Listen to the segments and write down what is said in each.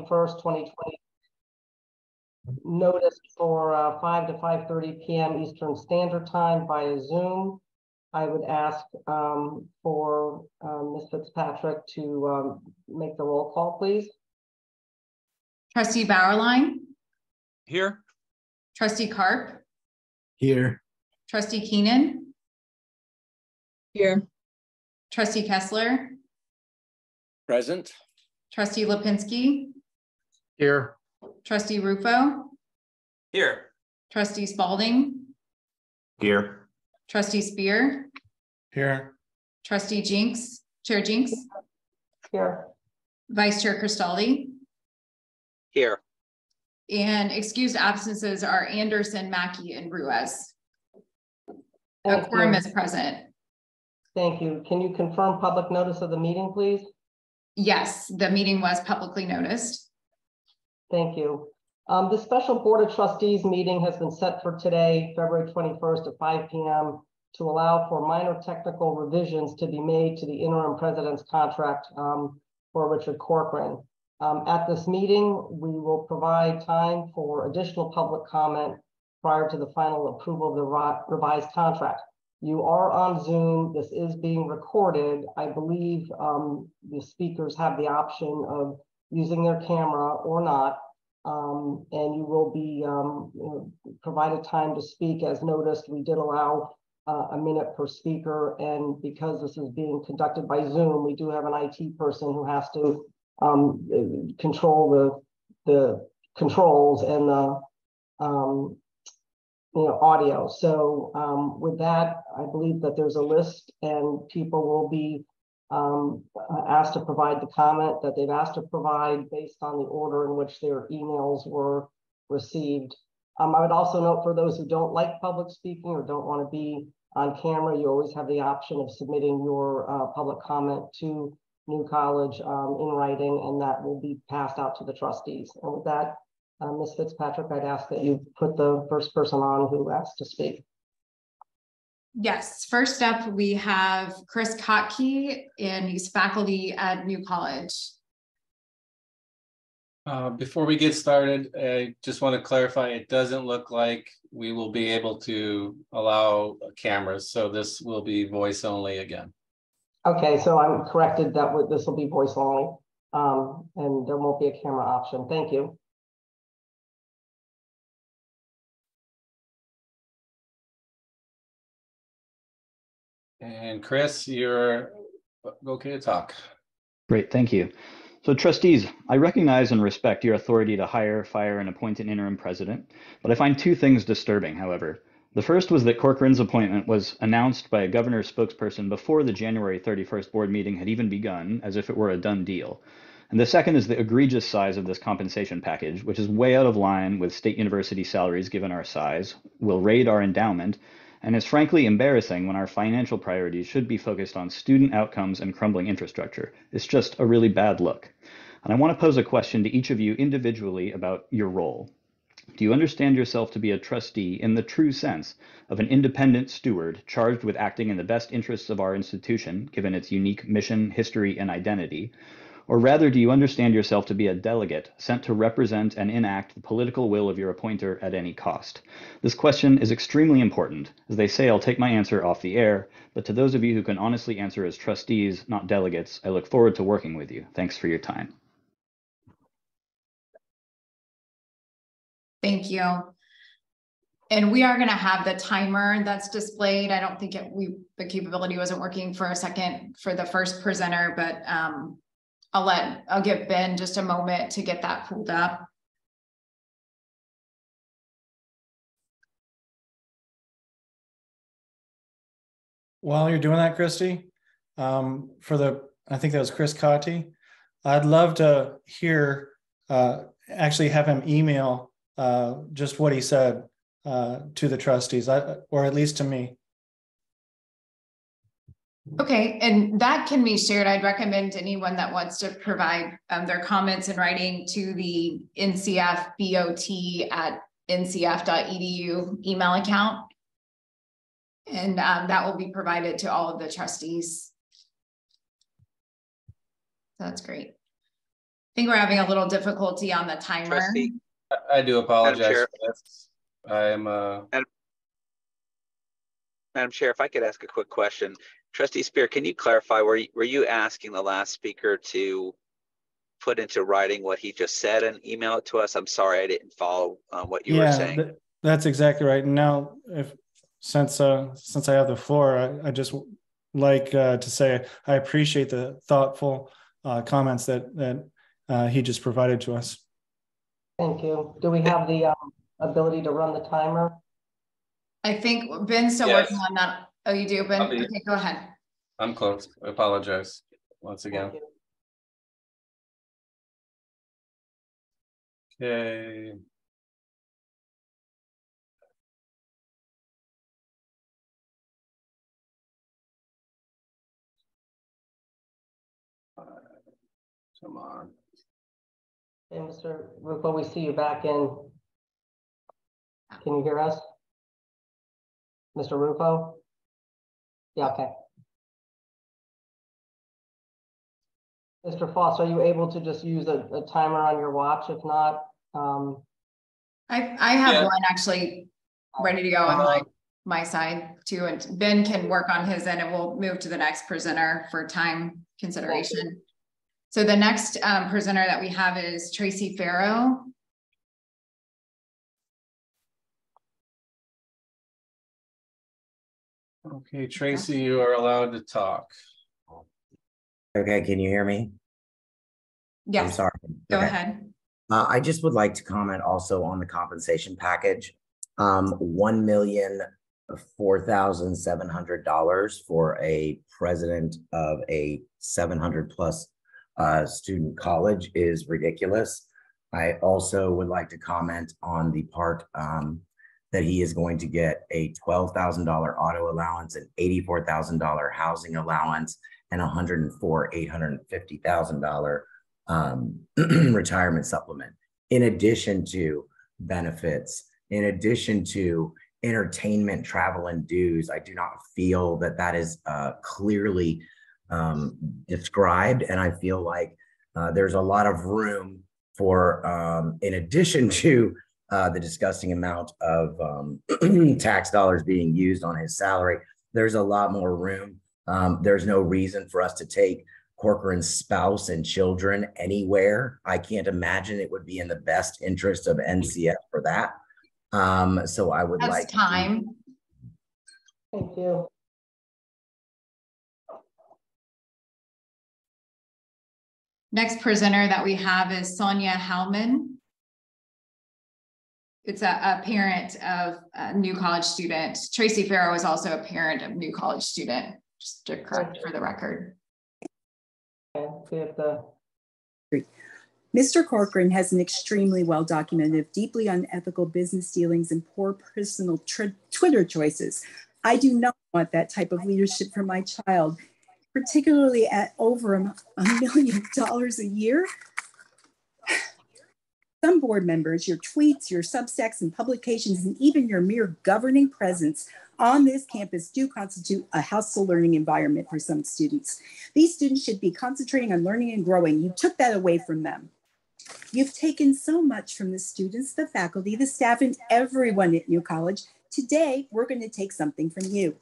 1st, 2020, noticed for 5 to 5:30 p.m. Eastern Standard Time via Zoom. I would ask for Ms. Fitzpatrick to make the roll call, please. Trustee Bauerlein? Here. Trustee Karp? Here. Trustee Keenan? Here. Trustee Kessler? Present. Trustee Lipinski? Here. Trustee Rufo? Here. Trustee Spalding? Here. Trustee Spear? Here. Trustee Jinks? Chair Jinks? Here. Vice Chair Cristaldi? Here. And excused absences are Anderson, Mackey, and Ruiz. A quorum is present. Thank you. Can you confirm public notice of the meeting, please? Yes, the meeting was publicly noticed. Thank you. The special Board of Trustees meeting has been set for today, February 21st at 5 p.m. to allow for minor technical revisions to be made to the interim president's contract for Richard Corcoran. At this meeting, we will provide time for additional public comment prior to the final approval of the revised contract. You are on Zoom. This is being recorded. I believe the speakers have the option of using their camera or not, and you will be provided time to speak as noticed. We did allow a minute per speaker, and because this is being conducted by Zoom, we do have an IT person who has to control the controls and the audio. So with that, I believe that there's a list and people will be asked to provide the comment that they've asked to provide based on the order in which their emails were received. I would also note, for those who don't like public speaking or don't want to be on camera, you always have the option of submitting your public comment to New College in writing, and that will be passed out to the trustees. And with that, Ms. Fitzpatrick, I'd ask that you put the first person on who asked to speak. Yes, first up, we have Chris Kotke, and he's faculty at New College. Before we get started, I just want to clarify, it doesn't look like we will be able to allow cameras, so this will be voice only again. Okay, so I'm corrected that this will be voice only, and there won't be a camera option. Thank you. And Chris, you're okay to talk. Great, thank you. So trustees, I recognize and respect your authority to hire, fire, and appoint an interim president, but I find two things disturbing, however. The first was that Corcoran's appointment was announced by a governor's spokesperson before the January 31st board meeting had even begun, as if it were a done deal. And the second is the egregious size of this compensation package, which is way out of line with state university salaries given our size, will raid our endowment, and is frankly embarrassing when our financial priorities should be focused on student outcomes and crumbling infrastructure. It's just a really bad look. And I want to pose a question to each of you individually about your role. Do you understand yourself to be a trustee in the true sense of an independent steward charged with acting in the best interests of our institution, given its unique mission, history, and identity? Or rather, do you understand yourself to be a delegate sent to represent and enact the political will of your appointer at any cost? This question is extremely important. As they say, I'll take my answer off the air, but to those of you who can honestly answer as trustees, not delegates, I look forward to working with you. Thanks for your time. Thank you. And we are going to have the timer that's displayed. I don't think the capability wasn't working for a second for the first presenter, but I'll give Ben just a moment to get that pulled up. While you're doing that, Christy, I think that was Chris Kotke, I'd love to hear, actually have him email just what he said to the trustees, or at least to me. Okay, and that can be shared. I'd recommend anyone that wants to provide their comments in writing to the ncfbot@ncf.edu email account. And that will be provided to all of the trustees. That's great. think we're having a little difficulty on the timer. Trustee, I do apologize Chair. for this. I am Madam Chair, if I could ask a quick question. Trustee Spear, can you clarify, were you asking the last speaker to put into writing what he just said and email it to us? I'm sorry, I didn't follow what you were saying. That's exactly right. And now, since I have the floor, I just like to say I appreciate the thoughtful comments that he just provided to us. Thank you. Do we have the ability to run the timer? I think Ben's still working on that. Oh, you do, Ben? Okay, go ahead. I'm close. I apologize once again. Okay. Come on. Hey, Mr. Rupo, we see you back in. Can you hear us? Mr. Rupo? Yeah, okay. Mr. Foss, are you able to just use a timer on your watch? If not, I have one actually ready to go on my side too, and Ben can work on his end, and we'll move to the next presenter for time consideration. So the next presenter that we have is Tracy Farrow. Okay, Tracy, you are allowed to talk. Okay, can you hear me? Yes. I'm sorry. Go ahead. I just would like to comment also on the compensation package. $1,004,700 for a president of a 700+ student college is ridiculous. I also would like to comment on the part that he is going to get a $12,000 auto allowance, an $84,000 housing allowance, and $850,000 retirement supplement, in addition to benefits, in addition to entertainment, travel, and dues. I do not feel that that is clearly described, and I feel like there's a lot of room for, in addition to the disgusting amount of tax dollars being used on his salary, there's a lot more room. There's no reason for us to take Corcoran's spouse and children anywhere. I can't imagine it would be in the best interest of NCF for that. So I would like time. Thank you. Next presenter that we have is Sonia Hellman. It's a parent of a new college student. Tracy Farrow is also a parent of new college student, just to correct for the record. Mr. Corcoran has an extremely well-documented, deeply unethical business dealings and poor personal Twitter choices. I do not want that type of leadership for my child, particularly at over $1 million a year. Some board members, your tweets, your Substacks and publications, and even your mere governing presence on this campus do constitute a hostile learning environment for some students. These students should be concentrating on learning and growing. You took that away from them. You've taken so much from the students, the faculty, the staff, and everyone at New College. Today, we're going to take something from you.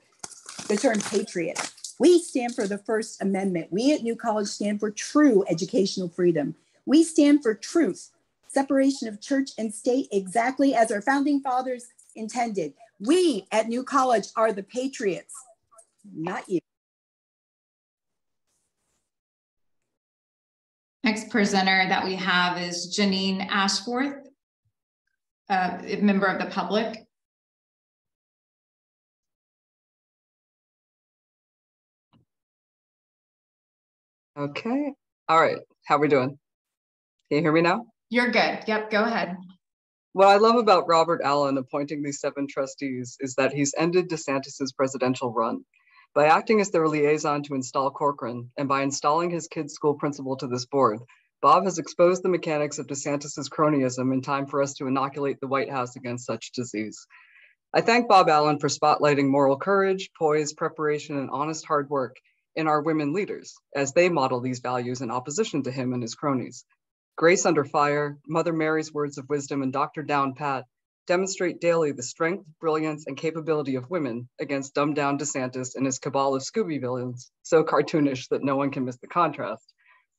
The term patriot. We stand for the First Amendment. We at New College stand for true educational freedom. We stand for truth, separation of church and state, exactly as our founding fathers intended. We at New College are the patriots, not you. Next presenter that we have is Janine Ashforth, a member of the public. Okay. All right. How are we doing? Can you hear me now? You're good. Yep. Go ahead. What I love about Robert Allen appointing these 7 trustees is that he's ended DeSantis's presidential run. By acting as their liaison to install Corcoran, and by installing his kid's school principal to this board, Bob has exposed the mechanics of DeSantis's cronyism in time for us to inoculate the White House against such disease. I thank Bob Allen for spotlighting moral courage, poise, preparation, and honest hard work in our women leaders as they model these values in opposition to him and his cronies. Grace Under Fire, Mother Mary's Words of Wisdom, and Dr. Down Pat demonstrate daily the strength, brilliance, and capability of women against dumbed down DeSantis and his cabal of Scooby villains, so cartoonish that no one can miss the contrast.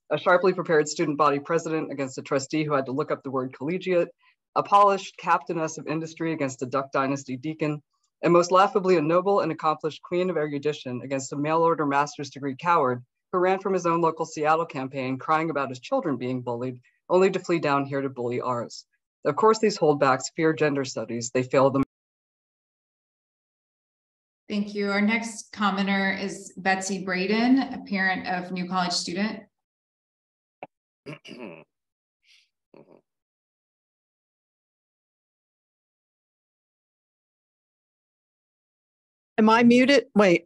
A sharply prepared student body president against a trustee who had to look up the word collegiate, a polished captainess of industry against a Duck Dynasty deacon, and most laughably a noble and accomplished queen of erudition against a mail-order master's degree coward who ran from his own local Seattle campaign crying about his children being bullied, only to flee down here to bully ours. Of course, these holdbacks fear gender studies. They fail them. Thank you. Our next commenter is Betsy Braden, a parent of new college student. Am I muted? Wait.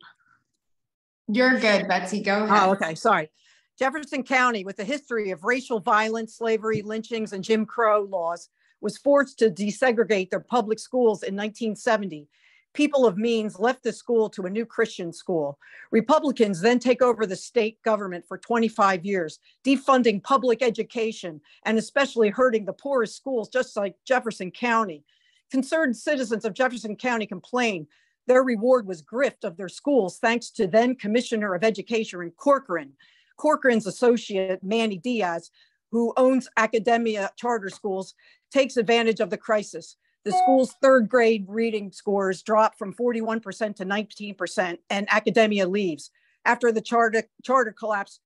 You're good, Betsy. Go ahead. Oh, okay. Sorry. Jefferson County, with a history of racial violence, slavery, lynchings, and Jim Crow laws, was forced to desegregate their public schools in 1970. People of means left the school to a new Christian school. Republicans then take over the state government for 25 years, defunding public education and especially hurting the poorest schools, just like Jefferson County. Concerned citizens of Jefferson County complain their reward was grift of their schools, thanks to then Commissioner of Education Corcoran. Corcoran's associate, Manny Diaz, who owns Academia Charter Schools, takes advantage of the crisis. The school's third grade reading scores drop from 41% to 19%, and Academia leaves. After the charter collapse,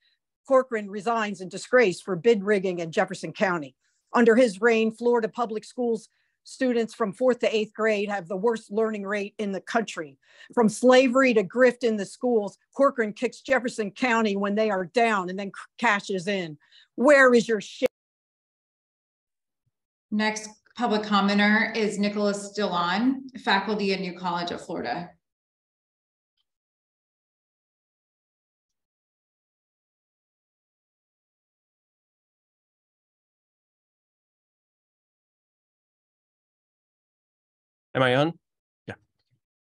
Corcoran resigns in disgrace for bid rigging in Jefferson County. Under his reign, Florida public schools students from 4th to 8th grade have the worst learning rate in the country. From slavery to grift in the schools, Corcoran kicks Jefferson County when they are down and then cashes in. Where is your shit? Next public commenter is Nicholas Dillon, faculty at New College of Florida. Am I on? Yeah.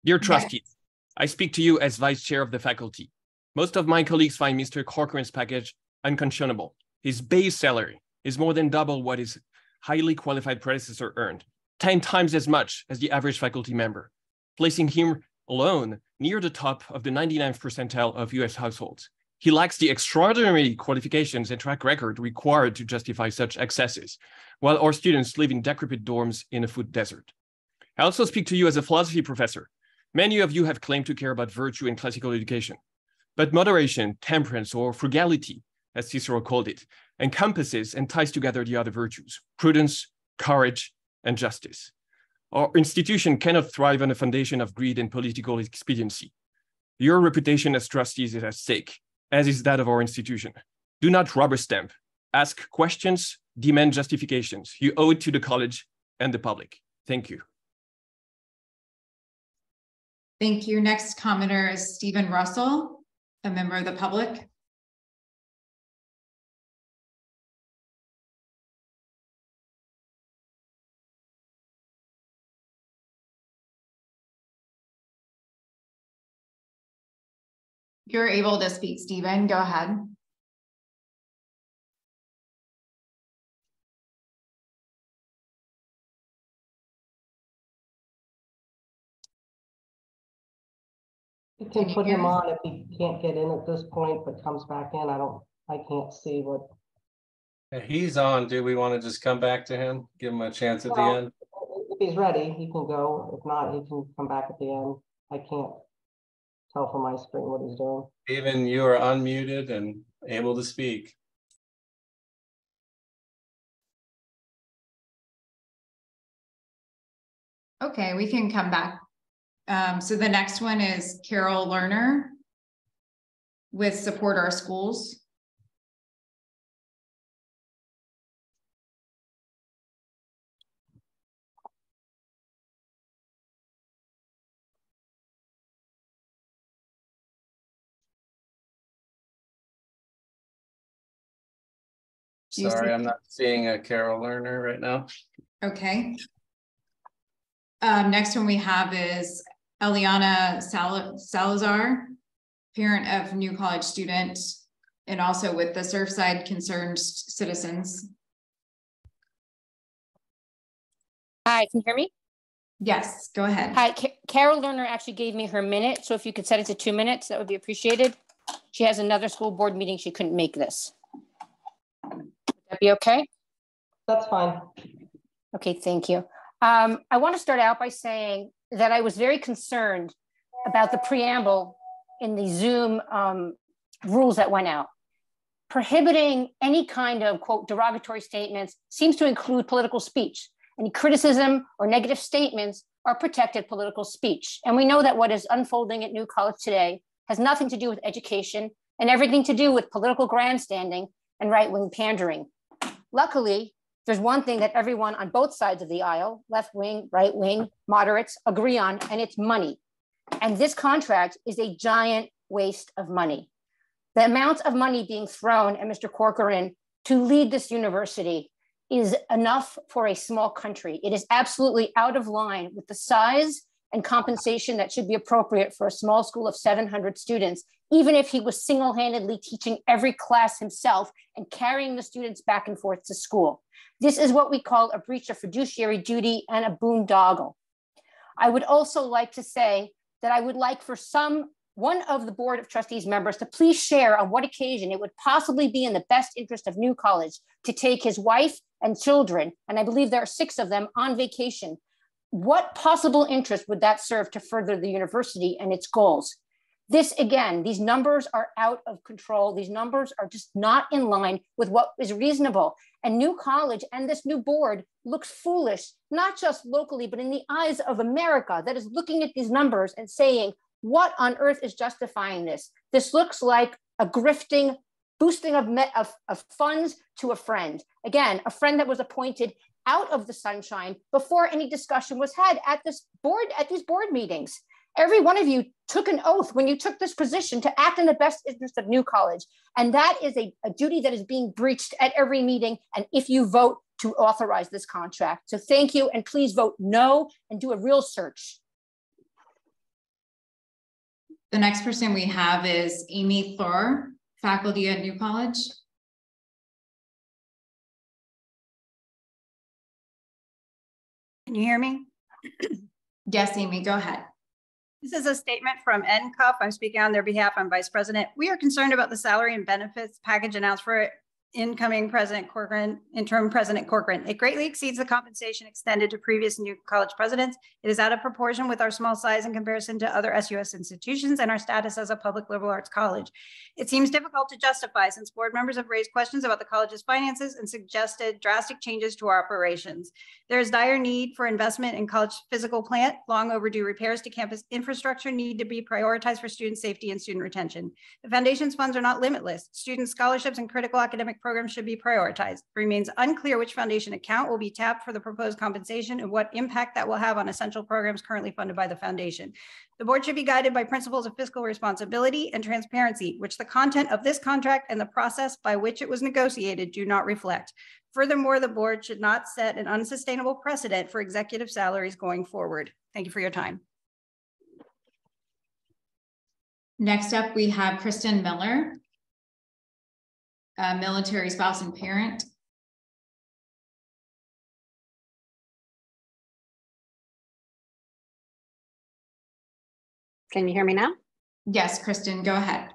Dear trustees, I speak to you as vice chair of the faculty. Most of my colleagues find Mr. Corcoran's package unconscionable. His base salary is more than double what his highly qualified predecessor earned, 10 times as much as the average faculty member, placing him alone near the top of the 99th percentile of US households. He lacks the extraordinary qualifications and track record required to justify such excesses, while our students live in decrepit dorms in a food desert. I also speak to you as a philosophy professor. Many of you have claimed to care about virtue in classical education, but moderation, temperance, or frugality, as Cicero called it, encompasses and ties together the other virtues: prudence, courage, and justice. Our institution cannot thrive on a foundation of greed and political expediency. Your reputation as trustees is at stake, as is that of our institution. Do not rubber stamp. Ask questions, demand justifications. You owe it to the college and the public. Thank you. Thank you. Next commenter is Stephen Russell, a member of the public. You're able to speak, Stephen. Go ahead. You can put him on if he can't get in at this point, but comes back in. I can't see what. He's on. Do we want to just come back to him? Give him a chance at the end? If he's ready, he can go. If not, he can come back at the end. I can't tell from my screen what he's doing. Even you are unmuted and able to speak. Okay, we can come back. So the next one is Carol Lerner with Support Our Schools. Sorry, I'm not seeing a Carol Lerner right now. Okay. Next one we have is Eliana Salazar, parent of new college student, and also with the Surfside Concerned Citizens. Hi, can you hear me? Yes, go ahead. Hi, Carol Lerner actually gave me her minute, so if you could set it to 2 minutes, that would be appreciated. She has another school board meeting. She couldn't make this. Would that be okay? That's fine. Okay, thank you. I want to start out by saying that I was very concerned about the preamble in the Zoom rules that went out. Prohibiting any kind of, quote, derogatory statements seems to include political speech. Any criticism or negative statements are protected political speech. And we know that what is unfolding at New College today has nothing to do with education and everything to do with political grandstanding and right-wing pandering. Luckily, there's one thing that everyone on both sides of the aisle, left wing, right wing, moderates, agree on, and it's money. And this contract is a giant waste of money. The amount of money being thrown at Mr. Corcoran to lead this university is enough for a small country. It is absolutely out of line with the size and compensation that should be appropriate for a small school of 700 students, even if he was single-handedly teaching every class himself and carrying the students back and forth to school. This is what we call a breach of fiduciary duty and a boondoggle. I would also like to say that I would like for one of the Board of Trustees members to please share on what occasion it would possibly be in the best interest of New College to take his wife and children, and I believe there are 6 of them, on vacation. What possible interest would that serve to further the university and its goals? This, again, these numbers are out of control. These numbers are just not in line with what is reasonable. And New College and this new board looks foolish, not just locally, but in the eyes of America that is looking at these numbers and saying, what on earth is justifying this? This looks like a grifting, boosting of funds to a friend. Again, a friend that was appointed out of the sunshine before any discussion was had at these board meetings. Every one of you took an oath when you took this position to act in the best interest of New College. And that is a duty that is being breached at every meeting. And if you vote to authorize this contract. So thank you, and please vote no and do a real search. The next person we have is Amy Thor, faculty at New College. Can you hear me? Yes, Amy, go ahead. This is a statement from NCUF. I'm speaking on their behalf. I'm Vice President. We are concerned about the salary and benefits package announced for incoming President Corcoran, interim President Corcoran. It greatly exceeds the compensation extended to previous New College presidents. It is out of proportion with our small size in comparison to other SUS institutions and our status as a public liberal arts college. It seems difficult to justify since board members have raised questions about the college's finances and suggested drastic changes to our operations. There is dire need for investment in college physical plant. Long overdue repairs to campus infrastructure need to be prioritized for student safety and student retention. The foundation's funds are not limitless. Student scholarships and critical academic programs should be prioritized. It remains unclear which foundation account will be tapped for the proposed compensation and what impact that will have on essential programs currently funded by the foundation. The board should be guided by principles of fiscal responsibility and transparency, which the content of this contract and the process by which it was negotiated do not reflect. Furthermore, the board should not set an unsustainable precedent for executive salaries going forward. Thank you for your time. Next up, we have Kristen Miller, military spouse and parent. Can you hear me now? Yes, Kristen, go ahead.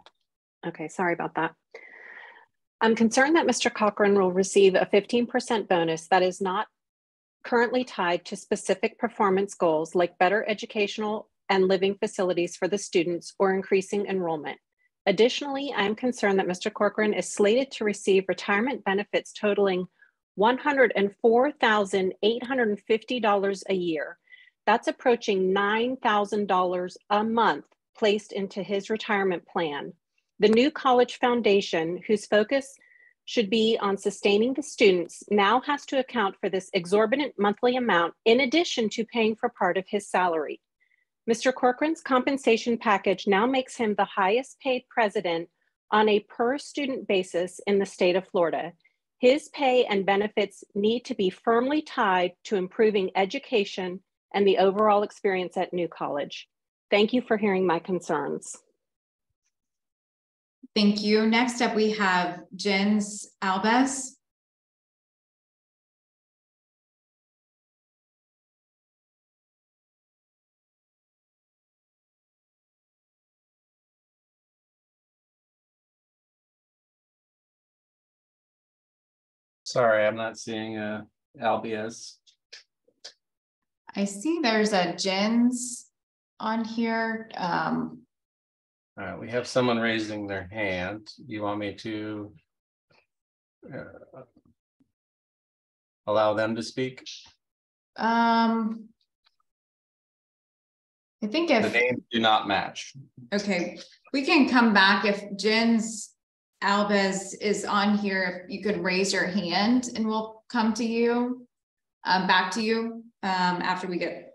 Okay, sorry about that. I'm concerned that Mr. Corcoran will receive a 15% bonus that is not currently tied to specific performance goals like better educational and living facilities for the students or increasing enrollment. Additionally, I'm concerned that Mr. Corcoran is slated to receive retirement benefits totaling $104,850 a year. That's approaching $9,000 a month placed into his retirement plan. The New College Foundation, whose focus should be on sustaining the students, now has to account for this exorbitant monthly amount in addition to paying for part of his salary. Mr. Corcoran's compensation package now makes him the highest paid president on a per student basis in the state of Florida. His pay and benefits need to be firmly tied to improving education and the overall experience at New College. Thank you for hearing my concerns. Thank you. Next up, we have Jens Albers. Sorry, I'm not seeing Albiez. I see there's a Jen's on here. All right, we have someone raising their hand. You want me to allow them to speak? I think The if names do not match. okay, we can come back if Jen's Alves is on here. If you could raise your hand and we'll come to you, back to you after we get.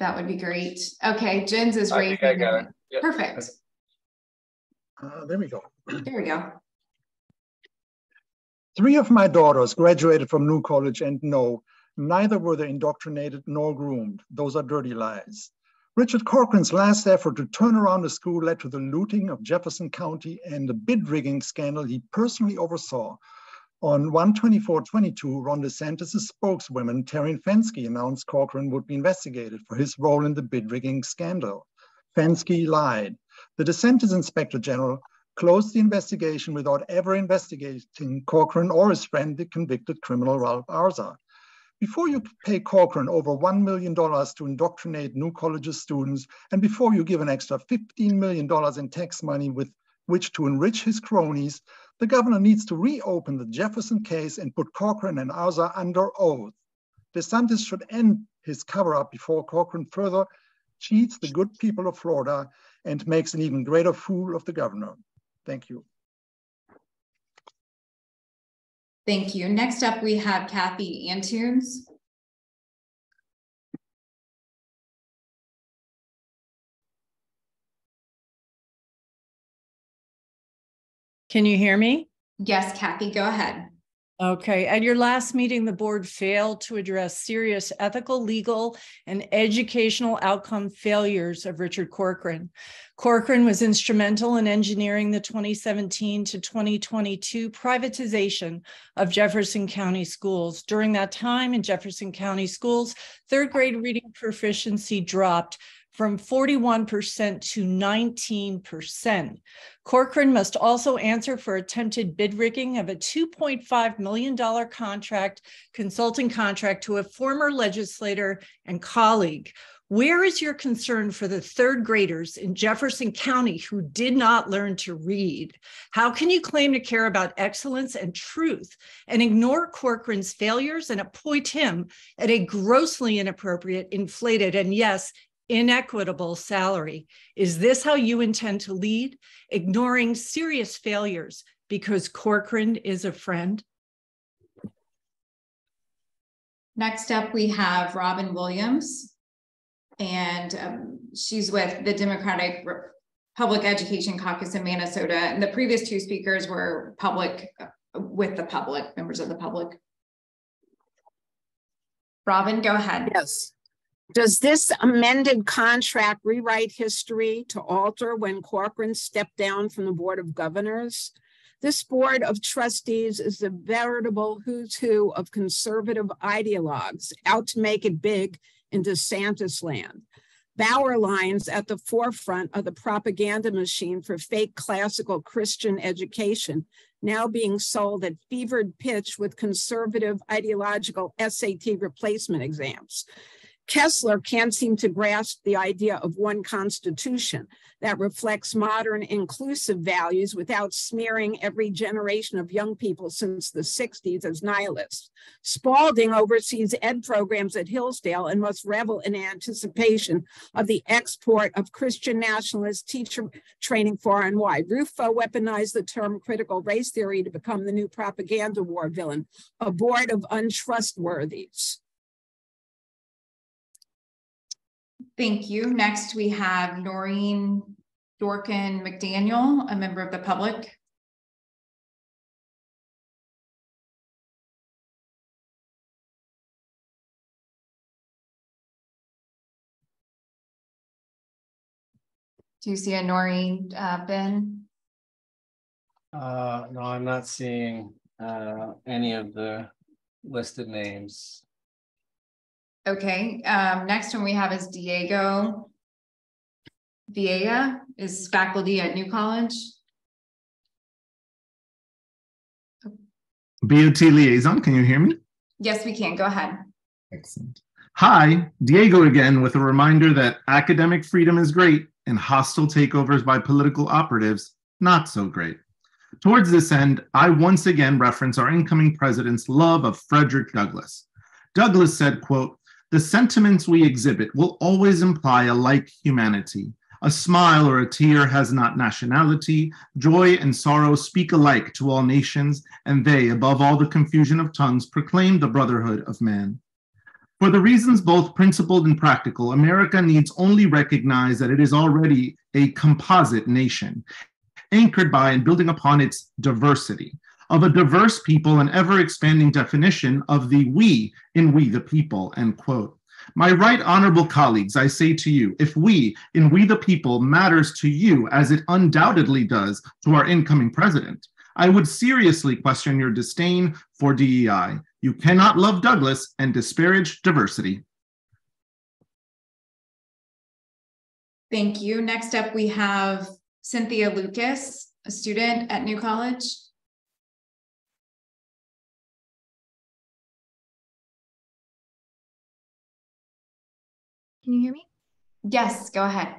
That would be great. Okay, Jen's is raising. I got it. Yep. Perfect. There we go. There we go. 3 of my daughters graduated from New College, and no, neither were they indoctrinated nor groomed. Those are dirty lies. Richard Corcoran's last effort to turn around the school led to the looting of Jefferson County and the bid rigging scandal he personally oversaw. On 1/24/22, Ron DeSantis' spokeswoman, Taryn Fenske, announced Corcoran would be investigated for his role in the bid rigging scandal. Fenske lied. The DeSantis Inspector General closed the investigation without ever investigating Corcoran or his friend, the convicted criminal Ralph Arza. Before you pay Corcoran over $1 million to indoctrinate New College's students, and before you give an extra $15 million in tax money with which to enrich his cronies, the governor needs to reopen the Jefferson case and put Corcoran and Arza under oath. DeSantis should end his cover-up before Corcoran further cheats the good people of Florida and makes an even greater fool of the governor. Thank you. Thank you. Next up, we have Kathy Antunes. Can you hear me? Yes, Kathy, go ahead. Okay. At your last meeting, the board failed to address serious ethical, legal, and educational outcome failures of Richard Corcoran. Corcoran was instrumental in engineering the 2017 to 2022 privatization of Jefferson County schools. During that time in Jefferson County schools, third grade reading proficiency dropped from 41% to 19%. Corcoran must also answer for attempted bid rigging of a $2.5 million consulting contract to a former legislator and colleague. Where is your concern for the third graders in Jefferson County who did not learn to read? How can you claim to care about excellence and truth and ignore Corcoran's failures and appoint him at a grossly inappropriate, inflated, and yes, inequitable salary? Is this how you intend to lead, ignoring serious failures because Corcoran is a friend? Next up, we have Robin Williams, and she's with the Democratic Public Education Caucus in Minnesota. And the previous two speakers were members of the public. Robin, go ahead. Yes. Does this amended contract rewrite history to alter when Corcoran stepped down from the Board of Governors? This Board of Trustees is the veritable who's who of conservative ideologues out to make it big in DeSantis land. Bauer lines at the forefront of the propaganda machine for fake classical Christian education, now being sold at fevered pitch with conservative ideological SAT replacement exams. Kessler can't seem to grasp the idea of one constitution that reflects modern inclusive values without smearing every generation of young people since the 60s as nihilists. Spalding oversees ed programs at Hillsdale and must revel in anticipation of the export of Christian nationalist teacher training far and wide. Rufo weaponized the term critical race theory to become the new propaganda war villain, a board of untrustworthies. Thank you. Next, we have Noreen Dorkin McDaniel, a member of the public. Do you see a Noreen, Ben? No, I'm not seeing any of the listed names. Okay, next one we have is Diego Vieja, is faculty at New College. BOT liaison, can you hear me? Yes, we can. Go ahead. Excellent. Hi, Diego again with a reminder that academic freedom is great and hostile takeovers by political operatives, not so great. Towards this end, I once again reference our incoming president's love of Frederick Douglass. Douglass said, quote, "The sentiments we exhibit will always imply a like humanity. A smile or a tear has not nationality. Joy and sorrow speak alike to all nations, and they, above all the confusion of tongues, proclaim the brotherhood of man." For the reasons both principled and practical, America needs only recognize that it is already a composite nation, anchored by and building upon its diversity, of a diverse people and ever-expanding definition of the we in we the people, end quote. My right honorable colleagues, I say to you, if we in we the people matters to you as it undoubtedly does to our incoming president, I would seriously question your disdain for DEI. You cannot love Douglass and disparage diversity. Thank you. Next up, we have Cynthia Lucas, a student at New College. Can you hear me? Yes, go ahead.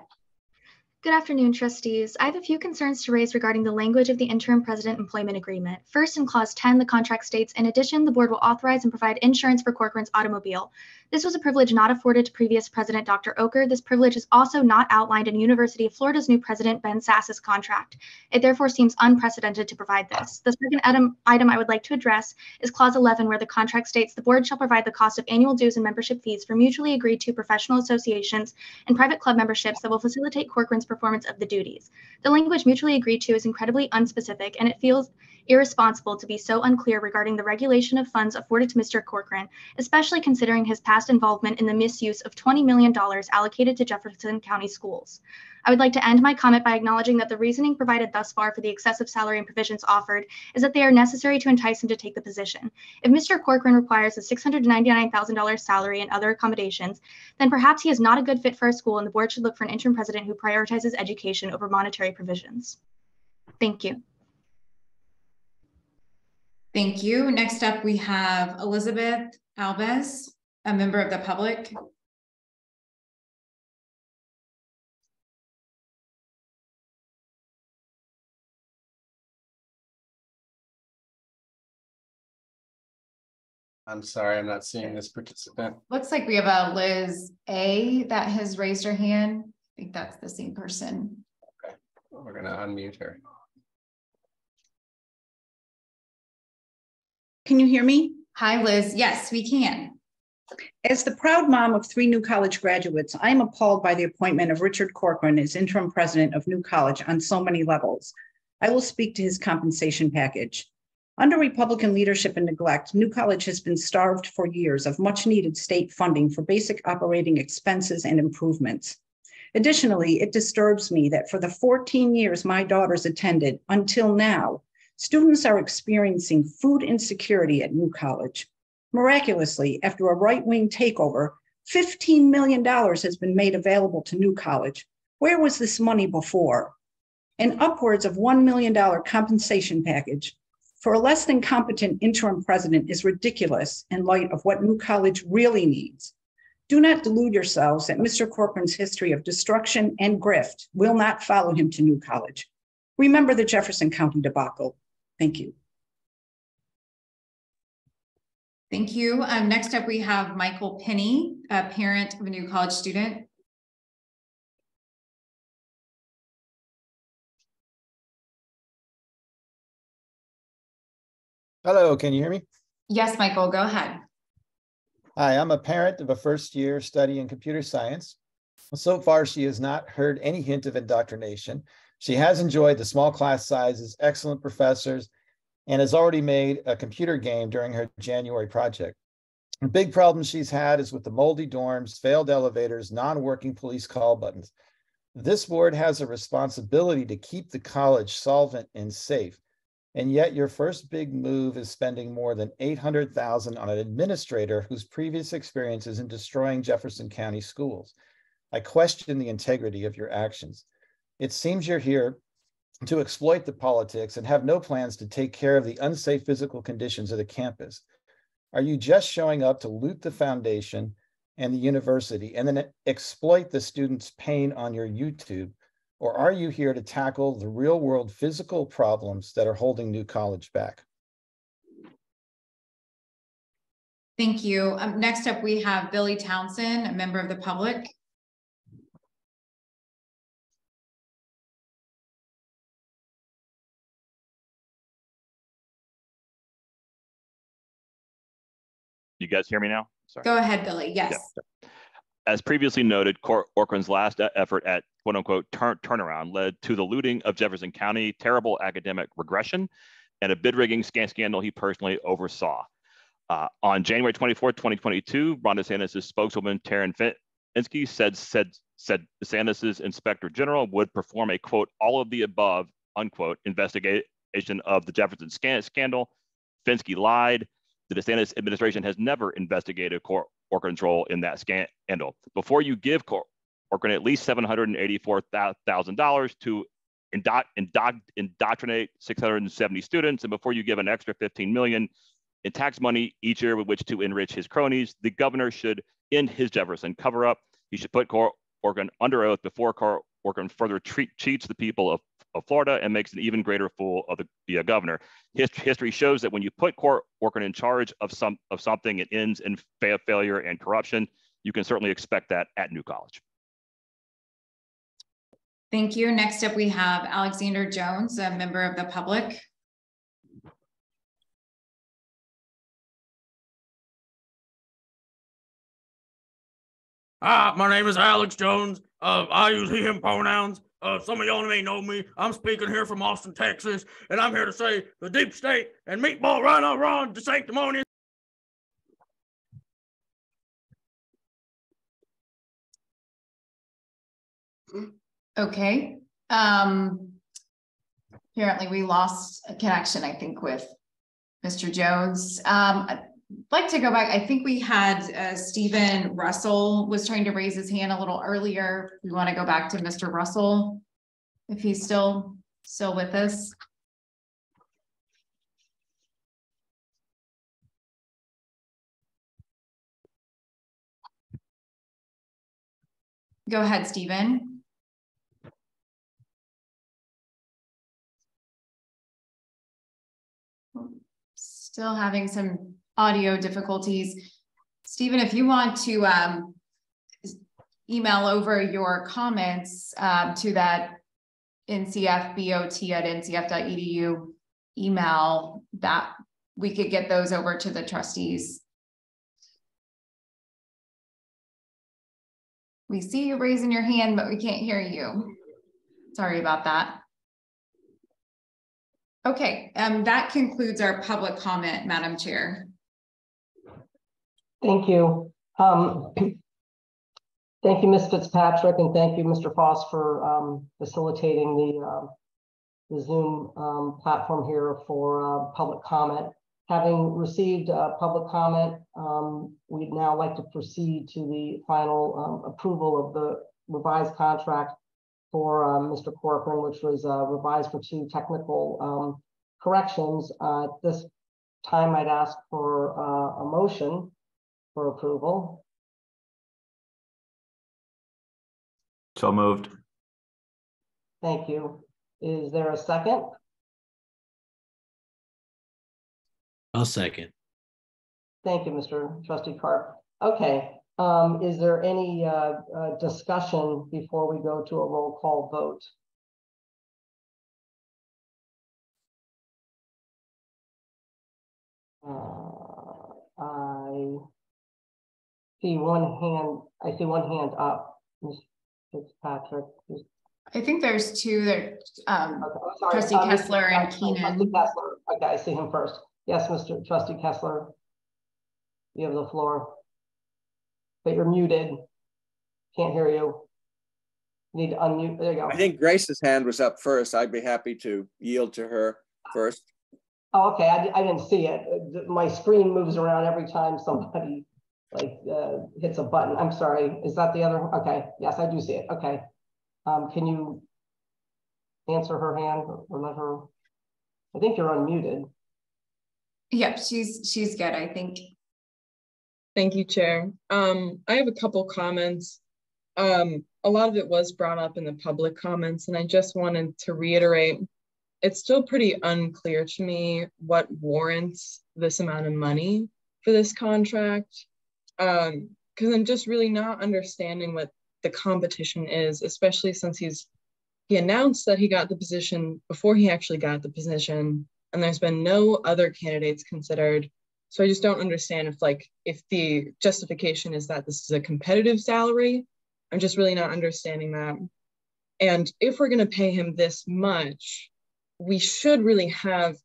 Good afternoon, trustees. I have a few concerns to raise regarding the language of the interim president employment agreement. First, in clause 10, the contract states, in addition, the board will authorize and provide insurance for Corcoran's automobile. This was a privilege not afforded to previous president Dr. Oker. This privilege is also not outlined in University of Florida's new president Ben Sass's contract. It therefore seems unprecedented to provide this. The second item I would like to address is clause 11, where the contract states the board shall provide the cost of annual dues and membership fees for mutually agreed to professional associations and private club memberships that will facilitate Corcoran's performance of the duties. The language mutually agreed to is incredibly unspecific, and it feels irresponsible to be so unclear regarding the regulation of funds afforded to Mr. Corcoran, especially considering his past involvement in the misuse of $20 million allocated to Jefferson County schools. I would like to end my comment by acknowledging that the reasoning provided thus far for the excessive salary and provisions offered is that they are necessary to entice him to take the position. If Mr. Corcoran requires a $699,000 salary and other accommodations, then perhaps he is not a good fit for our school, and the board should look for an interim president who prioritizes education over monetary provisions. Thank you. Thank you. Next up, we have Elizabeth Alves, a member of the public. I'm sorry, I'm not seeing this participant. Looks like we have a Liz A that has raised her hand. I think that's the same person. Okay, we're gonna unmute her. Can you hear me? Hi, Liz. Yes, we can. As the proud mom of 3 New College graduates, I am appalled by the appointment of Richard Corcoran as interim president of New College on so many levels. I will speak to his compensation package. Under Republican leadership and neglect, New College has been starved for years of much needed state funding for basic operating expenses and improvements. Additionally, it disturbs me that for the 14 years my daughters attended until now, students are experiencing food insecurity at New College. Miraculously, after a right-wing takeover, $15 million has been made available to New College. Where was this money before? An upwards of $1 million compensation package for a less than competent interim president is ridiculous in light of what New College really needs. Do not delude yourselves that Mr. Corcoran's history of destruction and grift will not follow him to New College. Remember the Jefferson County debacle. Thank you. Thank you. Next up, we have Michael Penny, a parent of a New College student. Hello, can you hear me? Yes, Michael, go ahead. Hi, I'm a parent of a first-year studying computer science. So far, she has not heard any hint of indoctrination. She has enjoyed the small class sizes, excellent professors, and has already made a computer game during her January project. A big problem she's had is with the moldy dorms, failed elevators, non-working police call buttons. This board has a responsibility to keep the college solvent and safe. And yet your first big move is spending more than $800,000 on an administrator whose previous experience is in destroying Jefferson County schools. I question the integrity of your actions. It seems you're here to exploit the politics and have no plans to take care of the unsafe physical conditions of the campus? Are you just showing up to loot the foundation and the university and then exploit the students' pain on your YouTube? Or are you here to tackle the real world physical problems that are holding New College back? Thank you. Next up, we have Billy Townsend, a member of the public. You guys hear me now? Sorry. Go ahead, Billy. Yes. Yeah. As previously noted, Corcoran's last effort at quote unquote turnaround led to the looting of Jefferson County, terrible academic regression, and a bid rigging scandal he personally oversaw. On January 24th, 2022, Ron DeSantis' spokeswoman, Taryn Finsky, said DeSantis' inspector general would perform a quote, all of the above, unquote, investigation of the Jefferson scandal. Finsky lied. The DeSantis administration has never investigated Corcoran's role in that scandal. Before you give Corcoran at least $784,000 to indoctrinate 670 students, and before you give an extra $15 million in tax money each year with which to enrich his cronies, the governor should end his Jefferson cover-up. He should put Corcoran under oath before Corcoran further cheats the people of Florida and makes an even greater fool of the governor. History shows that when you put Corcoran in charge of something, it ends in failure and corruption. You can certainly expect that at New College. Thank you. Next up, we have Alexander Jones, a member of the public. My name is Alex Jones. I use he, him pronouns. Some of y'all may know me. I'm speaking here from Austin, Texas, and I'm here to say the deep state and meatball rhino Ron the sanctimonious. Okay. Apparently we lost a connection, I think, with Mr. Jones. I'd like to go back. I think we had Stephen Russell was trying to raise his hand a little earlier. We want to go back to Mr. Russell, if he's still with us. Go ahead, Stephen. Still having some audio difficulties. Stephen, if you want to email over your comments to that ncfbot@ncf.edu email, that we could get those over to the trustees. We see you raising your hand, but we can't hear you. Sorry about that. Okay, that concludes our public comment, Madam Chair. Thank you. Thank you, Ms. Fitzpatrick, and thank you, Mr. Foss, for facilitating the Zoom platform here for public comment. Having received public comment, we'd now like to proceed to the final approval of the revised contract for Mr. Corcoran, which was revised for 2 technical corrections. At this time, I'd ask for a motion for approval. So moved. Thank you. Is there a second? I'll second. Thank you, Mr. Trustee Carp. Okay. Is there any discussion before we go to a roll call vote? I see one hand up, Ms. Fitzpatrick. I think there's 2 that Trustee Kessler and Keenan. Trustee Kessler. Okay, I see him first. Yes, Mr. Trustee Kessler, you have the floor. But you're muted. Can't hear you. Need to unmute. There you go. I think Grace's hand was up first. I'd be happy to yield to her first. Oh, okay. I didn't see it. My screen moves around every time somebody hits a button. I'm sorry. Is that the other? Okay. Yes, I do see it. Okay. Can you answer her hand or let her? I think you're unmuted. Yep, she's good, I think. Thank you, Chair. I have a couple comments. A lot of it was brought up in the public comments, and I just wanted to reiterate, it's still pretty unclear to me what warrants this amount of money for this contract, because I'm just really not understanding what the competition is, especially since he announced that he got the position before he actually got the position, and there's been no other candidates considered. So I just don't understand if the justification is that this is a competitive salary. I'm just really not understanding that. And if we're going to pay him this much, we should really have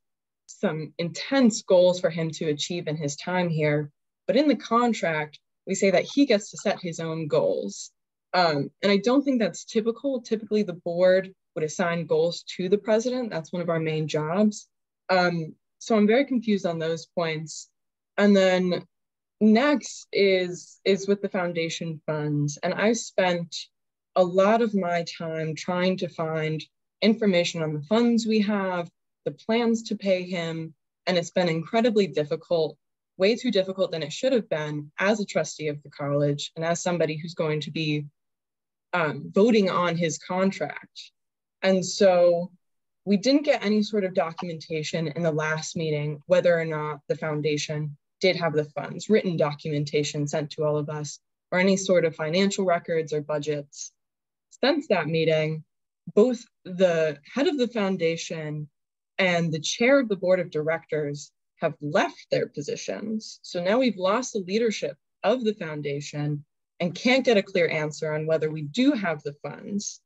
some intense goals for him to achieve in his time here. But in the contract, we say that he gets to set his own goals. And I don't think that's typical. Typically, the board would assign goals to the president. That's one of our main jobs. So I'm very confused on those points. And then next is with the foundation funds. And I spent a lot of my time trying to find information on the funds we have, the plans to pay him, and it's been incredibly difficult, way too difficult than it should have been as a trustee of the college and as somebody who's going to be voting on his contract. And so we didn't get any sort of documentation in the last meeting whether or not the foundation did have the funds, written documentation sent to all of us, or any sort of financial records or budgets. Since that meeting, both the head of the foundation and the chair of the board of directors have left their positions. So now we've lost the leadership of the foundation and can't get a clear answer on whether we do have the funds.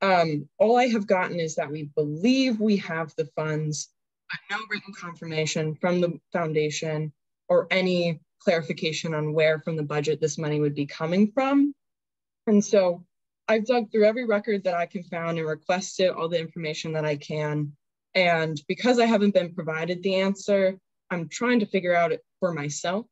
All I have gotten is that we believe we have the funds, but no written confirmation from the foundation or any clarification on where from the budget this money would be coming from. And so I've dug through every record that I can find and requested all the information that I can. And because I haven't been provided the answer, I'm trying to figure out it for myself.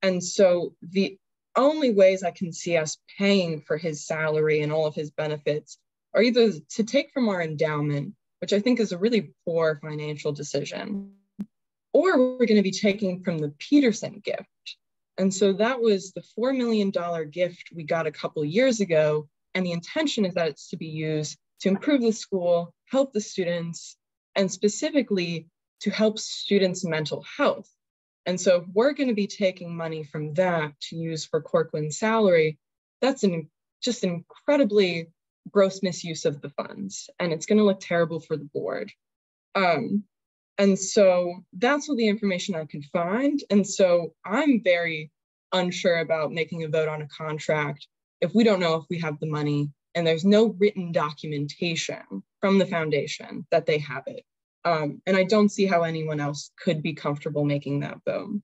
And so the only ways I can see us paying for his salary and all of his benefits are either to take from our endowment, which I think is a really poor financial decision, or we're going to be taking from the Peterson gift. And so that was the $4 million gift we got a couple years ago. And the intention is that it's to be used to improve the school, help the students, and specifically to help students' mental health. And so if we're going to be taking money from that to use for Corcoran's salary, that's just an incredibly gross misuse of the funds. And it's going to look terrible for the board. And so that's all the information I could find. And so I'm very unsure about making a vote on a contract if we don't know if we have the money and there's no written documentation from the foundation that they have it. And I don't see how anyone else could be comfortable making that vote.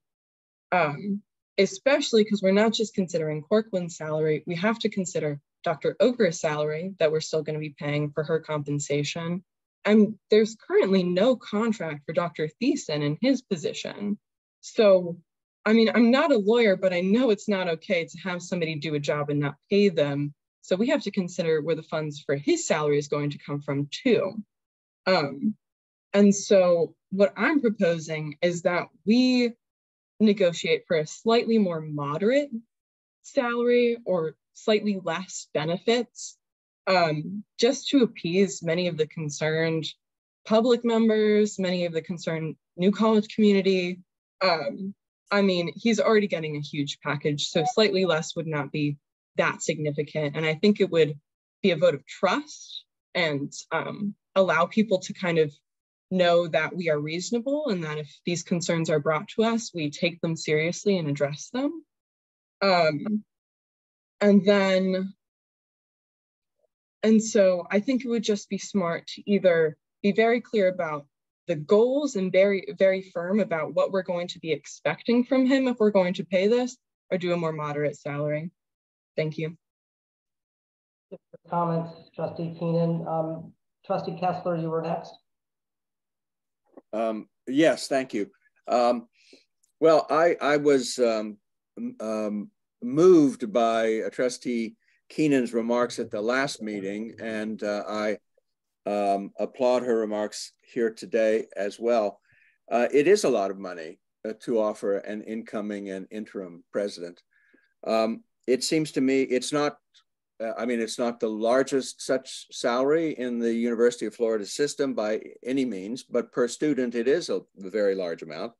Especially because we're not just considering Corcoran's salary, we have to consider Dr. Oker's salary that we're still going to be paying for her compensation. And there's currently no contract for Dr. Thiessen in his position. So, I mean, I'm not a lawyer, but I know it's not okay to have somebody do a job and not pay them. So we have to consider where the funds for his salary is going to come from too. And so what I'm proposing is that we negotiate for a slightly more moderate salary or slightly less benefits, just to appease many of the concerned public members, many of the concerned New College community. I mean, he's already getting a huge package, so slightly less would not be that significant. And I think it would be a vote of trust and allow people to kind of know that we are reasonable and that if these concerns are brought to us, we take them seriously and address them. And so I think it would just be smart to either be very clear about the goals and very, very firm about what we're going to be expecting from him if we're going to pay this, or do a more moderate salary. Thank you. Comments, Trustee Keenan. Trustee Kessler, you were next. Yes, thank you. Well, I was moved by Trustee Keenan's remarks at the last meeting, and I applaud her remarks here today as well. It is a lot of money to offer an incoming and interim president. It seems to me it's not, it's not the largest such salary in the University of Florida system by any means, but per student, it is a very large amount.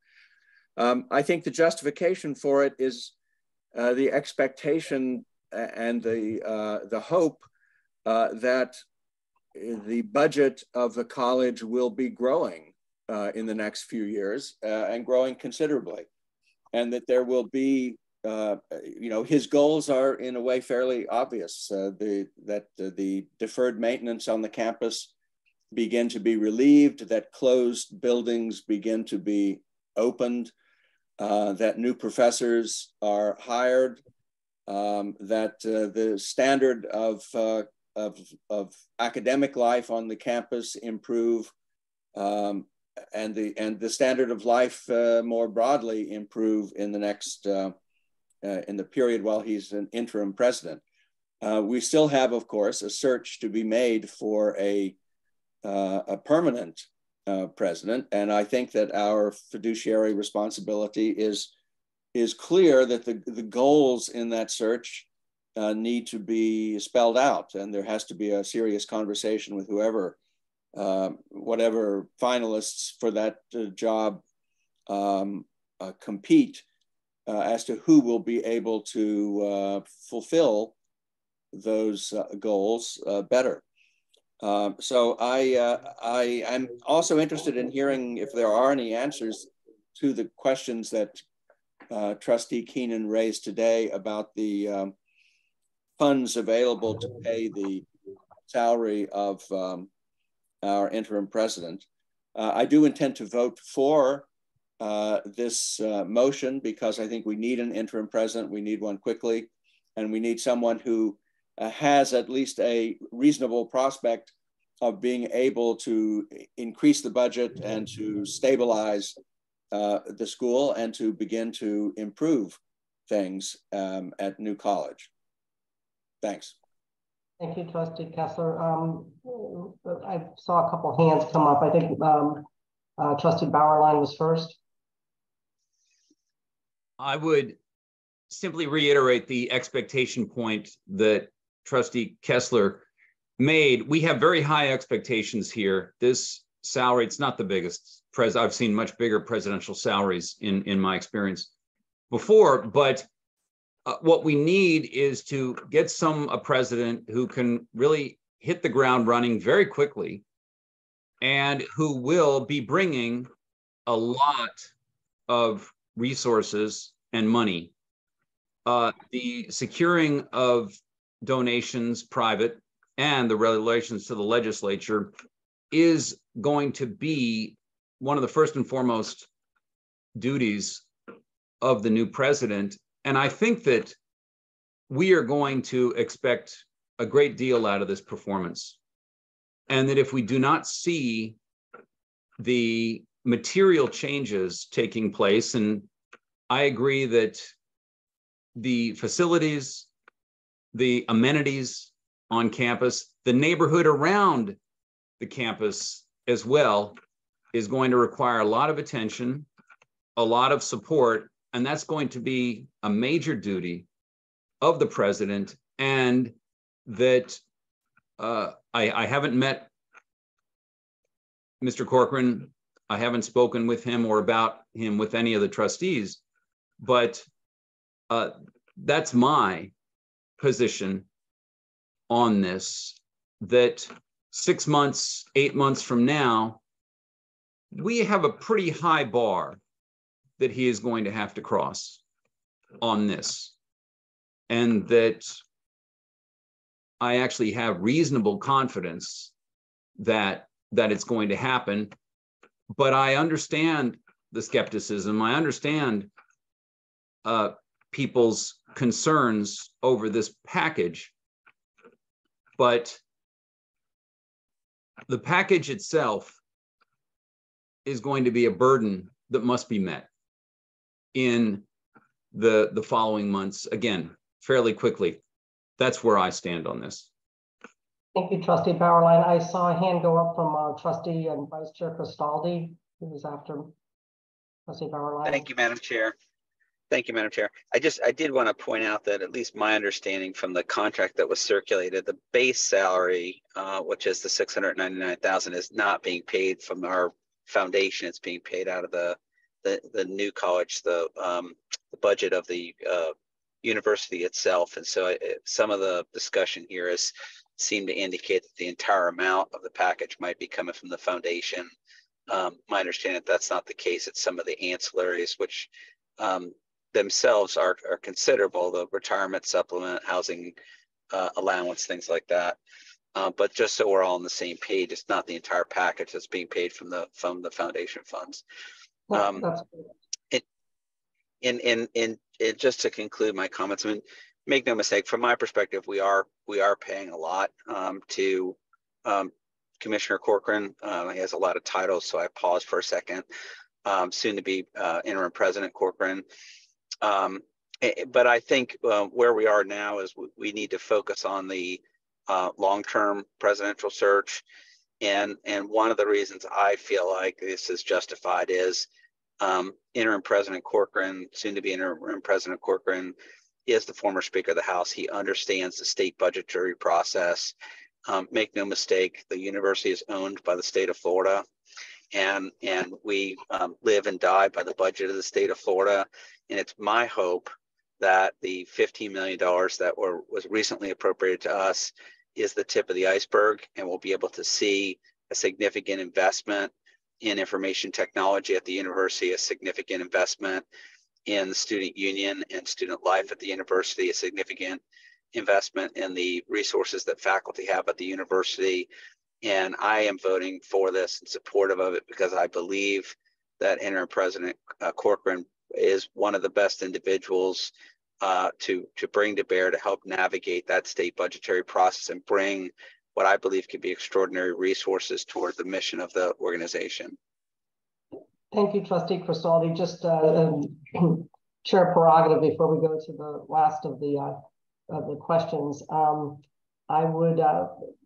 I think the justification for it is the expectation and the hope that the budget of the college will be growing in the next few years and growing considerably, and that there will be, his goals are in a way fairly obvious, that the deferred maintenance on the campus begin to be relieved, that closed buildings begin to be opened, that new professors are hired, that the standard of academic life on the campus improve, and the standard of life more broadly improve in the next in the period while he's an interim president. We still have, of course, a search to be made for a permanent president, and I think that our fiduciary responsibility is clear that the goals in that search need to be spelled out, and there has to be a serious conversation with whoever, whatever finalists for that job compete as to who will be able to fulfill those goals better. So I'm also interested in hearing if there are any answers to the questions that Trustee Keenan raised today about the funds available to pay the salary of our interim president. I do intend to vote for this motion because I think we need an interim president. We need one quickly, and we need someone who has at least a reasonable prospect of being able to increase the budget and to stabilize the school and to begin to improve things at New College. Thanks. Thank you, Trustee Kessler. I saw a couple hands come up. I think Trustee Bauerlein was first. I would simply reiterate the expectation point that Trustee Kessler made. We have very high expectations here. This salary, it's not the biggest. I've seen much bigger presidential salaries in my experience before, but what we need is to get a president who can really hit the ground running very quickly and who will be bringing a lot of resources and money. The securing of donations, private, and the relations to the legislature is going to be one of the first and foremost duties of the new president. And I think that we are going to expect a great deal out of this performance. And that if we do not see the material changes taking place, and I agree that the facilities, the amenities on campus, the neighborhood around the campus as well is going to require a lot of attention, a lot of support, and that's going to be a major duty of the president. And that I haven't met Mr. Corcoran. I haven't spoken with him or about him with any of the trustees, but that's my position on this, that 6 months, 8 months from now, we have a pretty high bar that he is going to have to cross on this. And that I actually have reasonable confidence that it's going to happen. But I understand the skepticism. I understand people's concerns over this package. But the package itself is going to be a burden that must be met in the following months, again, fairly quickly. That's where I stand on this. Thank you, Trustee Bauerlein. I saw a hand go up from Trustee and Vice Chair Cristaldi, who was after Trustee Bauerlein. Thank you, Madam Chair. Thank you, Madam Chair. I did want to point out that at least my understanding from the contract that was circulated, the base salary, which is the $699,000, is not being paid from our foundation. It's being paid out of the new college, the budget of the university itself. And so some of the discussion here has seemed to indicate that the entire amount of the package might be coming from the foundation. My understanding that's not the case. It's some of the ancillaries, which themselves are considerable, the retirement supplement, housing allowance, things like that. But just so we're all on the same page, it's not the entire package that's being paid from the foundation funds. And just to conclude my comments, I mean, make no mistake, from my perspective, we are paying a lot to Commissioner Corcoran. He has a lot of titles, so I paused for a second. Soon to be Interim President Corcoran. But I think where we are now is we need to focus on the long-term presidential search. And one of the reasons I feel like this is justified is Interim President Corcoran, soon to be Interim President Corcoran, is the former Speaker of the House. He understands the state budgetary process. Make no mistake, the university is owned by the state of Florida, and we live and die by the budget of the state of Florida. And it's my hope that the $15 million that was recently appropriated to us is the tip of the iceberg, and we'll be able to see a significant investment in information technology at the university, a significant investment in the student union and student life at the university, a significant investment in the resources that faculty have at the university. And I am voting for this and supportive of it because I believe that Interim President Corcoran is one of the best individuals to bring to bear to help navigate that state budgetary process and bring what I believe could be extraordinary resources toward the mission of the organization. Thank you, Trustee Cristaldi. Just Chair prerogative before we go to the last of the questions. I would,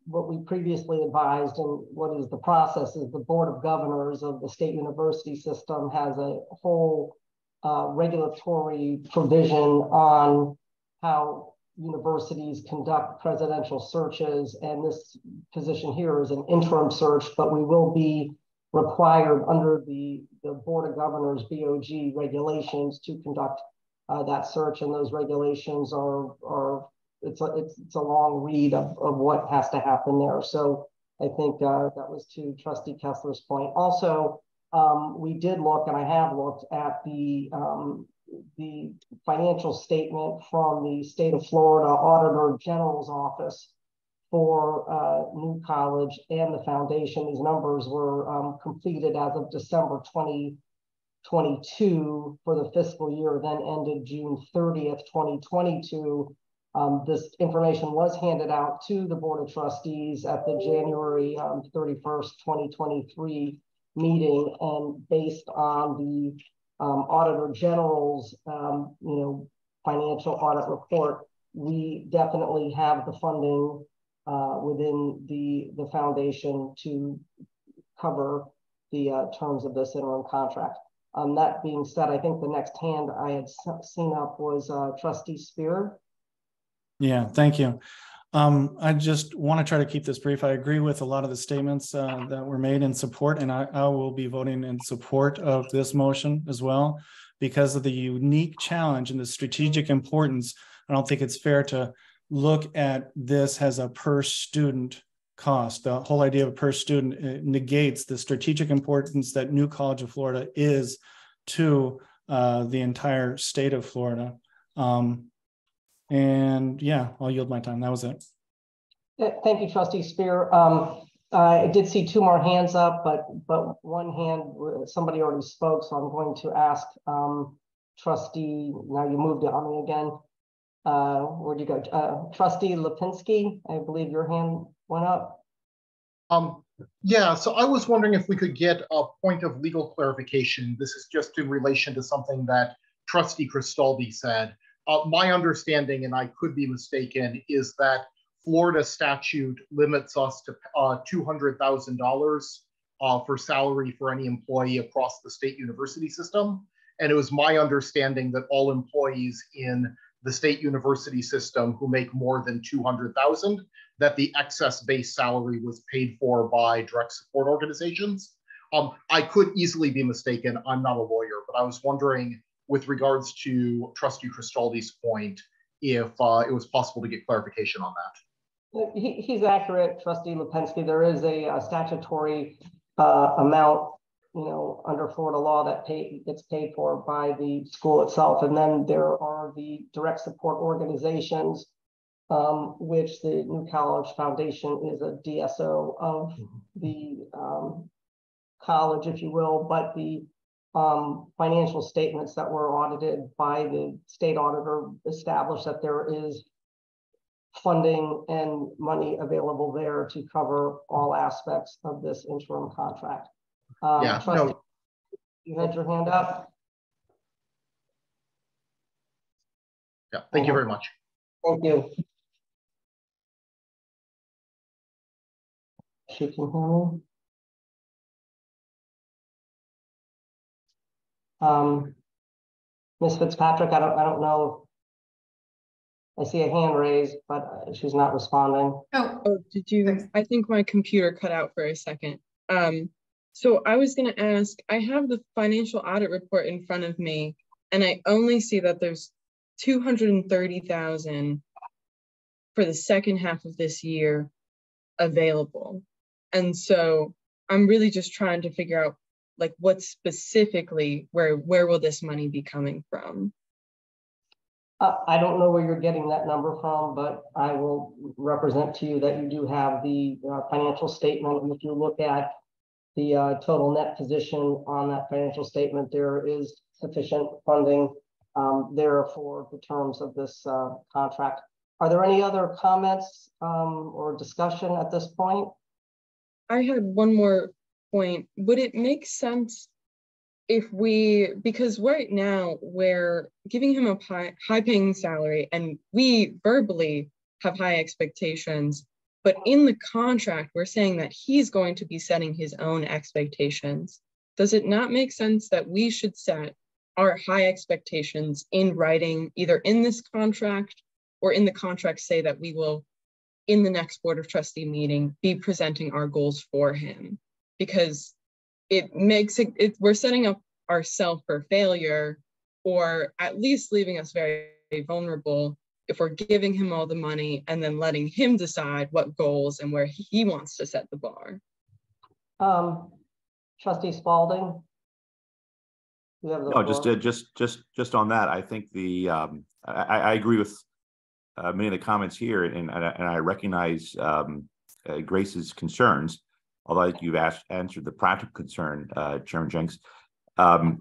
what we previously advised and what is the process is the Board of Governors of the state university system has a whole regulatory provision on how universities conduct presidential searches. And this position here is an interim search, but we will be required under the Board of Governors BOG regulations to conduct that search. And those regulations are it's a long read of what has to happen there. So I think that was to Trustee Kessler's point. Also, we did look, and I have looked at the financial statement from the state of Florida Auditor General's office for New College and the foundation. These numbers were completed as of December 2022 for the fiscal year, then ended June 30th, 2022. This information was handed out to the Board of Trustees at the January 31st, 2023 meeting, and based on the Auditor General's financial audit report, we definitely have the funding within the foundation to cover the terms of this interim contract. That being said, I think the next hand I had seen up was Trustee Spear. Yeah, thank you. I just want to try to keep this brief. I agree with a lot of the statements that were made in support, and I will be voting in support of this motion as well because of the unique challenge and the strategic importance. I don't think it's fair to look at this as a per student cost. The whole idea of a per student negates the strategic importance that New College of Florida is to the entire state of Florida. And yeah, I'll yield my time. That was it. Thank you, Trustee Spear. I did see two more hands up, but one hand, somebody already spoke, so I'm going to ask Trustee, now you moved it on me again. Where'd you go? Trustee Lipinski, I believe your hand went up. Yeah, so I was wondering if we could get a point of legal clarification. This is just in relation to something that Trustee Cristaldi said. My understanding, and I could be mistaken, is that Florida statute limits us to $200,000 for salary for any employee across the state university system. And it was my understanding that all employees in the state university system who make more than $200,000, that the excess base salary was paid for by direct support organizations. I could easily be mistaken. I'm not a lawyer, but I was wondering, with regards to Trustee Cristaldi's point, if it was possible to get clarification on that. He's accurate, Trustee Lipinski. There is a statutory amount, under Florida law that gets paid for by the school itself. And then there are the direct support organizations, which the New College Foundation is a DSO of the college, if you will, but the financial statements that were audited by the state auditor established that there is funding and money available there to cover all aspects of this interim contract. Trustee, you had your hand up. Yeah, thank you very much. Thank you. She can hear me. Ms. Fitzpatrick, I don't know. I see a hand raised, but she's not responding. Oh, did you? I think my computer cut out for a second. So I was going to ask, I have the financial audit report in front of me, and I only see that there's $230,000 for the second half of this year available. And so I'm really just trying to figure out, like, what specifically, where will this money be coming from? I don't know where you're getting that number from, but I will represent to you that you do have the financial statement. And if you look at the total net position on that financial statement, there is sufficient funding there for the terms of this contract. Are there any other comments or discussion at this point? I had one more point. Would it make sense if because right now we're giving him a high paying salary and we verbally have high expectations, but in the contract, we're saying that he's going to be setting his own expectations. Does it not make sense that we should set our high expectations in writing, either in this contract or in the contract say that we will, in the next Board of Trustee meeting, be presenting our goals for him? Because it makes it we're setting up ourselves for failure, or at least leaving us very, very vulnerable if we're giving him all the money and then letting him decide what goals and where he wants to set the bar. Trustee Spalding, you have the no, floor. just on that. I think I agree with many of the comments here, and I recognize Grace's concerns. Although I think you've answered the practical concern, Chairman Jenks. But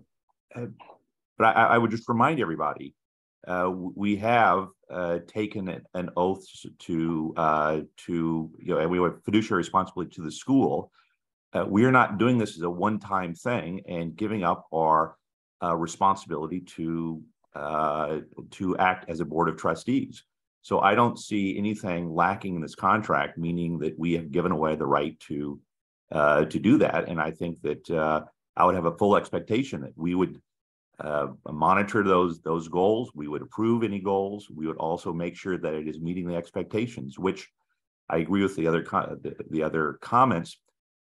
I would just remind everybody, we have taken an oath to and we have fiduciary responsibility to the school. We are not doing this as a one-time thing and giving up our responsibility to act as a Board of Trustees. So I don't see anything lacking in this contract, meaning that we have given away the right to do that. And I think that I would have a full expectation that we would monitor those goals. We would approve any goals. We would also make sure that it is meeting the expectations, which I agree with the other comments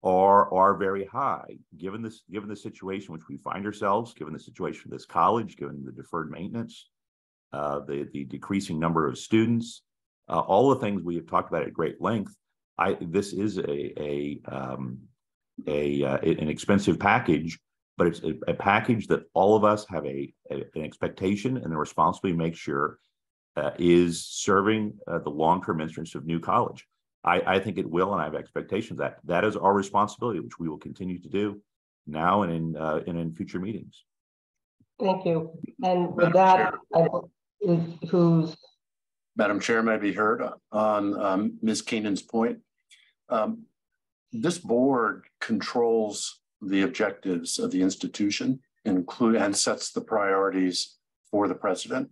are very high, given the situation which we find ourselves, given the situation of this college, given the deferred maintenance, the decreasing number of students, all the things we have talked about at great length. This is an expensive package, but it's a package that all of us have an expectation and the responsibility to make sure is serving the long-term interests of New College. I think it will, and I have expectations that is our responsibility, which we will continue to do now and in future meetings. Thank you. And with that, Madam Chair, may be heard on Ms. Keenan's point. This board controls the objectives of the institution, and sets the priorities for the president.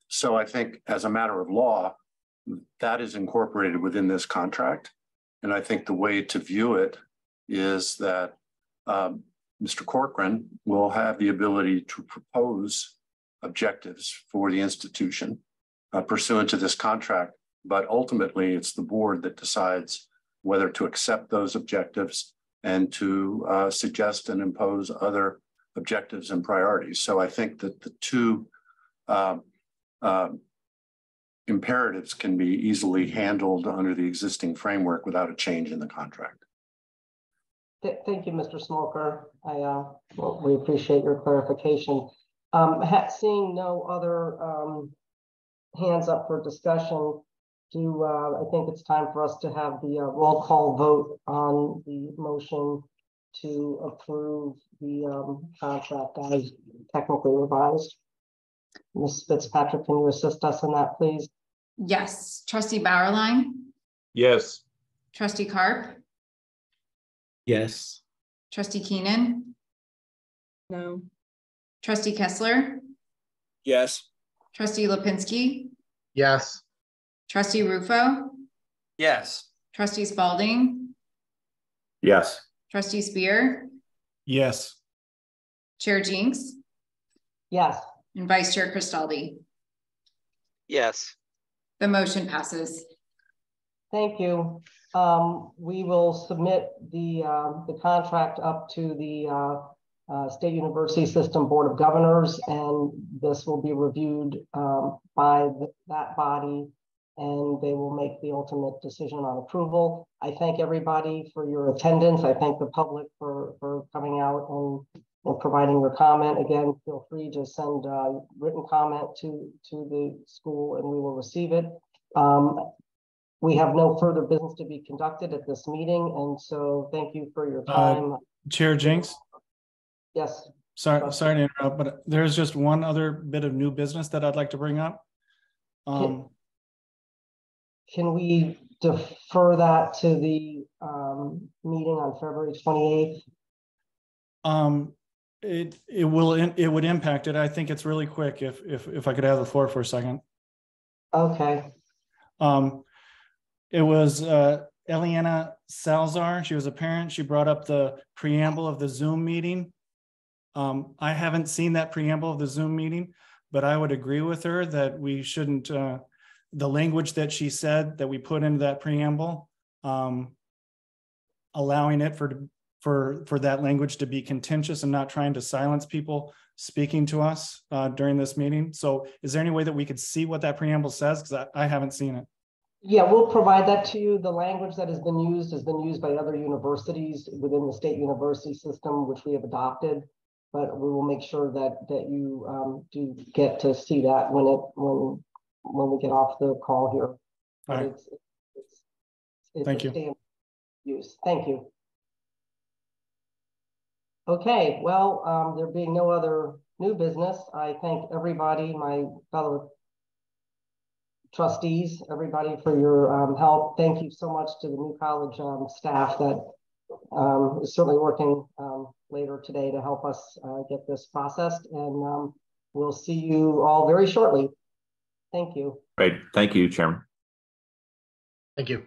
So I think, as a matter of law, that is incorporated within this contract. And I think the way to view it is that Mr. Corcoran will have the ability to propose objectives for the institution pursuant to this contract, but ultimately it's the board that decides whether to accept those objectives and to suggest and impose other objectives and priorities. So I think that the two imperatives can be easily handled under the existing framework without a change in the contract. Thank you, Mr. Smoker. We appreciate your clarification. Seeing no other hands up for discussion, I think it's time for us to have the roll call vote on the motion to approve the contract as technically revised. Ms. Fitzpatrick, can you assist us in that, please? Yes. Trustee Bauerlein? Yes. Trustee Carp? Yes. Trustee Keenan? No. Trustee Kessler? Yes. Trustee Lipinski? Yes. Trustee Rufo? Yes. Trustee Spalding? Yes. Trustee Spear? Yes. Chair Jinks? Yes. And Vice Chair Cristaldi? Yes. The motion passes. Thank you. We will submit the contract up to the State University System Board of Governors, and this will be reviewed by that body, and they will make the ultimate decision on approval. I thank everybody for your attendance. I thank the public for coming out and providing your comment. Again, feel free to send written comment to the school and we will receive it. We have no further business to be conducted at this meeting, and so thank you for your time. Chair Jinks? Yes. Sorry to interrupt, but there's just one other bit of new business that I'd like to bring up. Can we defer that to the meeting on February 28th? It would impact it. I think it's really quick if I could have the floor for a second. Okay. It was Eliana Salazar. She was a parent. She brought up the preamble of the Zoom meeting. I haven't seen that preamble of the Zoom meeting, but I would agree with her that we shouldn't, the language that she said that we put into that preamble, allowing it for that language to be contentious and not trying to silence people speaking to us during this meeting. So is there any way that we could see what that preamble says? Because I haven't seen it. Yeah, we'll provide that to you. The language that has been used by other universities within the state university system, which we have adopted. But we will make sure that you do get to see that when we get off the call here. But right. It's Thank you. Standard use. Thank you. Okay, well, there being no other new business, I thank everybody, my fellow trustees, everybody for your help. Thank you so much to the New College staff that is certainly working later today to help us get this processed, and we'll see you all very shortly. Thank you. Great. Thank you, Chairman. Thank you.